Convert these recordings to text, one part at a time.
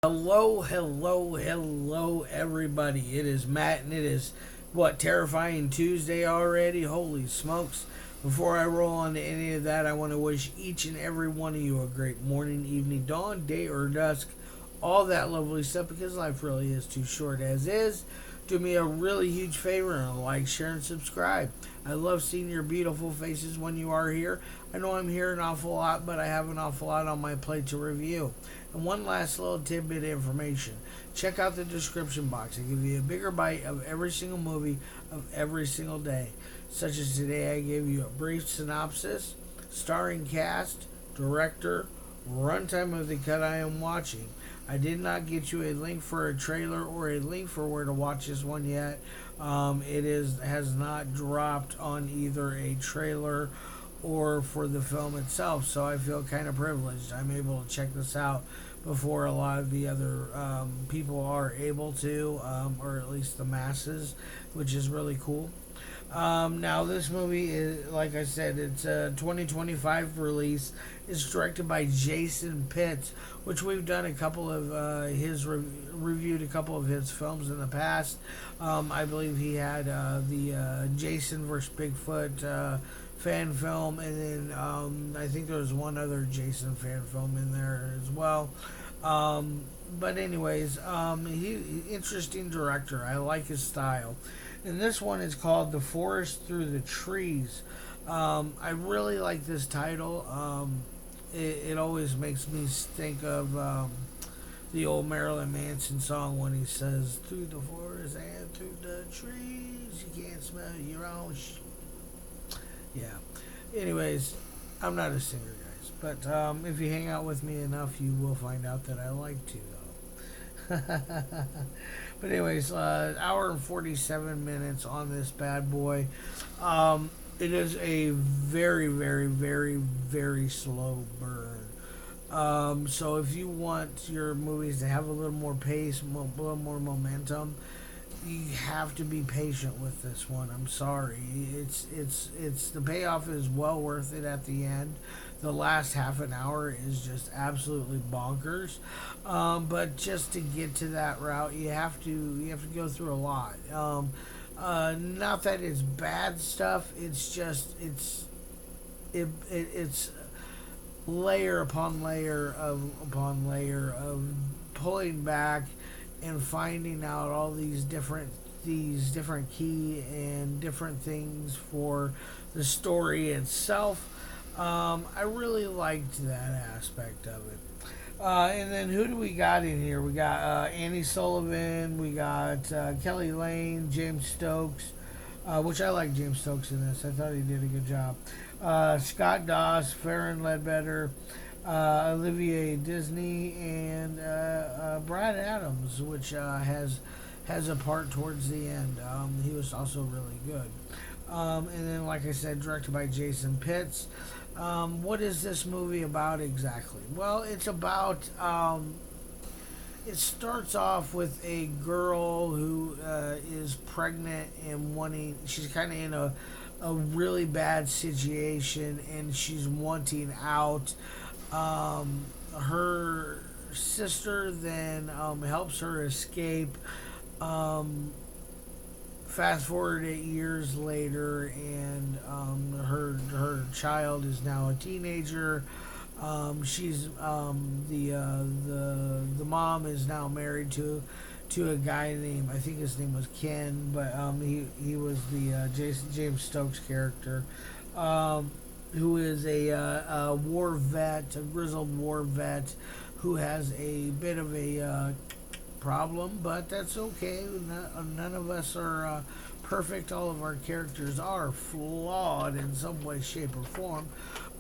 Hello, hello, hello, everybody. It is Matt, and it is Terrifying Tuesday already? Holy smokes. Before I roll on to any of that, I want to wish each and every one of you a great morning, evening, dawn, day, or dusk. All that lovely stuff because life really is too short as is. Do me a really huge favor and like, share, and subscribe. I love seeing your beautiful faces when you are here. I know I'm here an awful lot, but I have an awful lot on my plate to review. And one last little tidbit of information. Check out the description box. I give you a bigger bite of every single movie of every single day. Such as today, I gave you a brief synopsis, starring cast, director, runtime of the cut I am watching. I did not get you a link for a trailer or a link for where to watch this one yet. Has not dropped on either a trailer or for the film itself, so I feel kind of privileged. I'm able to check this out before a lot of the other people are able to, or at least the masses, which is really cool. Now, this movie is, like I said, it's a 2025 release. It's directed by Jason Pitts, which we've done a couple of reviewed a couple of his films in the past. I believe he had the Jason vs. Bigfoot fan film, and then I think there was one other Jason fan film in there as well. But anyways, interesting director. I like his style. And this one is called The Forest Through the Trees. I really like this title. It always makes me think of the old Marilyn Manson song when he says, "Through the forest and through the trees, you can't smell your own yeah. Anyways, I'm not a singer, guys. But if you hang out with me enough, you will find out that I like to, though. But anyways, hour and 47 minutes on this bad boy. It is a very, very, very, very slow burn. So if you want your movies to have a little more pace, a little more momentum, you have to be patient with this one. I'm sorry. It's the payoff is well worth it at the end. The last half an hour is just absolutely bonkers. But just to get to that route, you have to go through a lot. Not that it's bad stuff. It's just it's layer upon layer of pulling back and finding out all these different key and different things for the story itself. I really liked that aspect of it. And then who do we got in here? We got Annie Sullivan, we got Kelly Layne, James Stokes, which I like James Stokes in this. I thought he did a good job. Scott Doss, Faron Ledbetter, Alivea Disney, and Brad Adams, which has a part towards the end. He was also really good. And then, like I said, directed by Jason Pitts. What is this movie about exactly? Well, it's about. It starts off with a girl who is pregnant and wanting. She's kind of in a really bad situation, and she's wanting out. Her sister then helps her escape. Fast forward 8 years later, and her child is now a teenager. She's the mom is now married to a guy named, I think his name was Ken, but he was the James Stokes character, who is a war vet, a grizzled war vet, who has a bit of a problem, but that's okay. None of us are perfect. All of our characters are flawed in some way, shape, or form.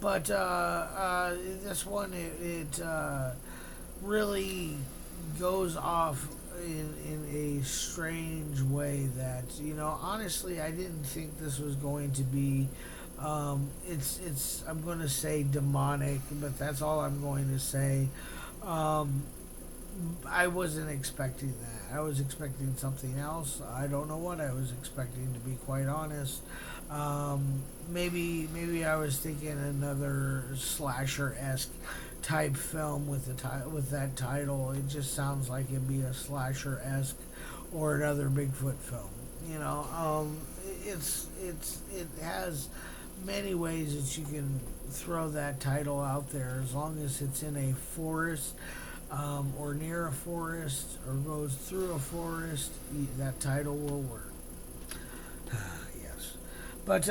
But this one, it really goes off in a strange way that, honestly, I didn't think this was going to be. It's I'm going to say demonic, but that's all I'm going to say. I wasn't expecting that. I was expecting something else. I don't know what I was expecting, to be quite honest. Maybe I was thinking another slasher-esque type film with with that title. It just sounds like it'd be a slasher esque or another Bigfoot film. You know, it has many ways that you can throw that title out there as long as it's in a forest, or near a forest, or goes through a forest. That title will work. Yes, but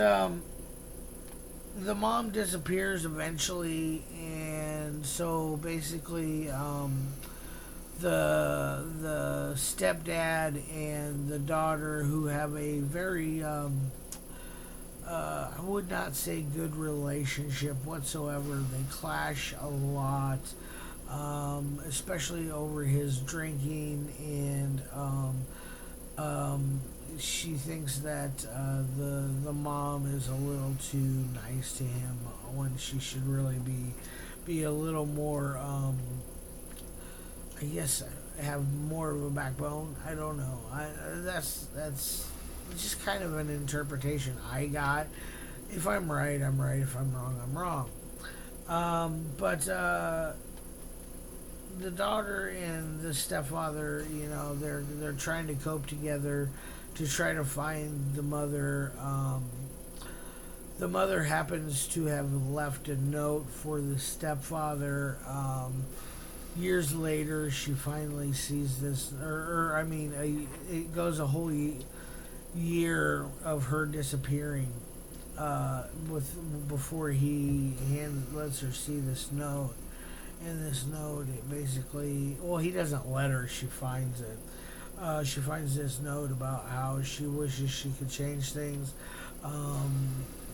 the mom disappears eventually, and so basically, the stepdad and the daughter, who have a very I would not say good relationship whatsoever. They clash a lot, especially over his drinking, and she thinks that the mom is a little too nice to him when she should really be a little more. I guess have more of a backbone. I don't know. That's just kind of an interpretation I got. If I'm right, I'm right. If I'm wrong, I'm wrong. But the daughter and the stepfather, they're trying to cope together to try to find the mother. The mother happens to have left a note for the stepfather. Years later, she finally sees this, it goes a whole year of her disappearing, before he lets her see this note. In this note, it basically, well, he doesn't let her. She finds it. She finds this note about how she wishes she could change things.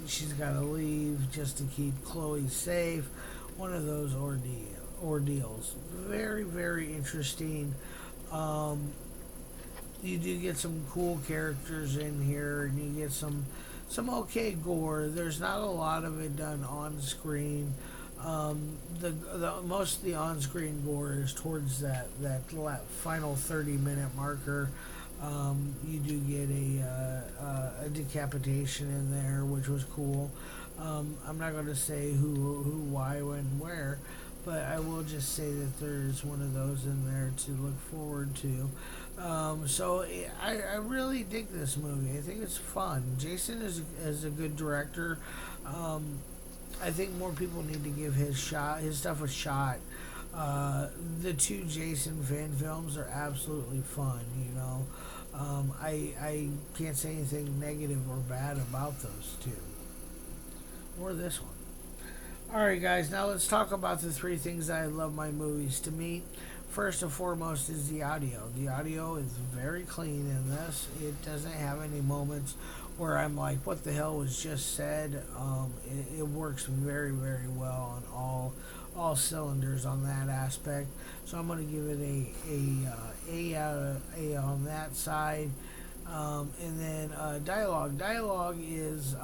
She's got to leave just to keep Chloe safe. One of those ordeals. Very, very interesting. You do get some cool characters in here, and you get some okay gore. There's not a lot of it done on screen. The most of the on screen gore is towards that final 30-minute marker. You do get a decapitation in there, which was cool. I'm not going to say who, why, when, where, but I will just say that there's one of those in there to look forward to. I really dig this movie. I think it's fun. Jason is a good director. I think more people need to give his stuff a shot. The two Jason fan films are absolutely fun. I can't say anything negative or bad about those two, or this one. Alright, guys, now let's talk about the three things that I love my movies. To me, first and foremost is the audio. The audio is very clean in this. It doesn't have any moments where I'm like, what the hell was just said? It works very, very well on all cylinders on that aspect. So I'm going to give it a out of A on that side. And then dialogue. Dialogue is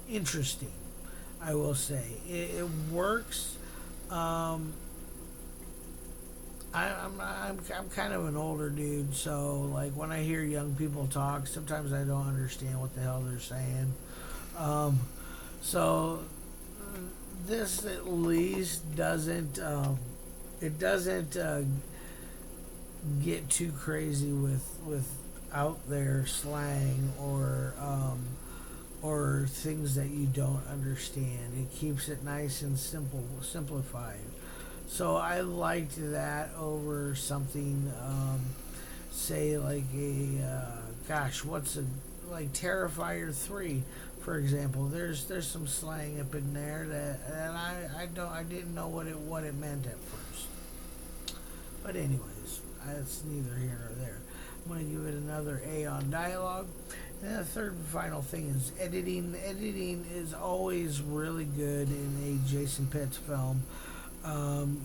interesting, I will say. It works. I'm kind of an older dude, so like when I hear young people talk, sometimes I don't understand what the hell they're saying. So this at least doesn't get too crazy with out there slang or things that you don't understand. It keeps it nice and simplified. So I liked that over something, say like like Terrifier 3, for example. There's some slang up in there that I didn't know what it meant at first. But anyways, that's neither here nor there. I'm going to give it another A on dialogue. And the third and final thing is editing. Editing is always really good in a Jason Pitts film.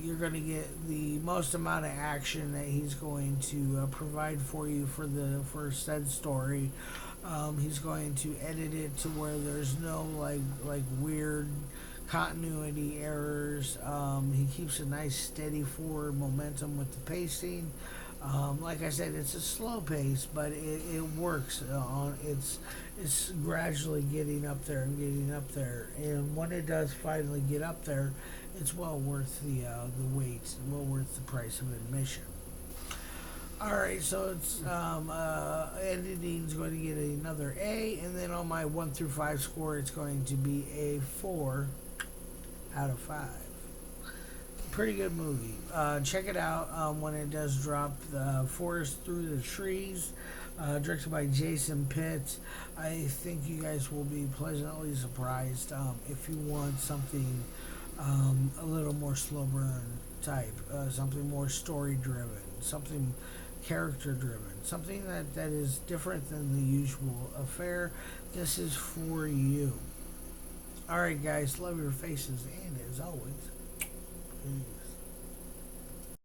You're going to get the most amount of action that he's going to provide for you for said story. He's going to edit it to where there's no like weird continuity errors. He keeps a nice steady forward momentum with the pacing. Like I said, it's a slow pace, but it works. It's gradually getting up there and getting up there, and when it does finally get up there, it's well worth the wait, well worth the price of admission. All right, so it's editing's going to get another A, and then on my 1 through 5 score, it's going to be a 4 out of 5. Pretty good movie. Check it out when it does drop. The Forest Through the Trees, directed by Jason Pitt. I think you guys will be pleasantly surprised if you want something a little more slow burn type, something more story driven, something character driven, something that is different than the usual affair. This is for you. All right, guys, love your faces, and as always, peace.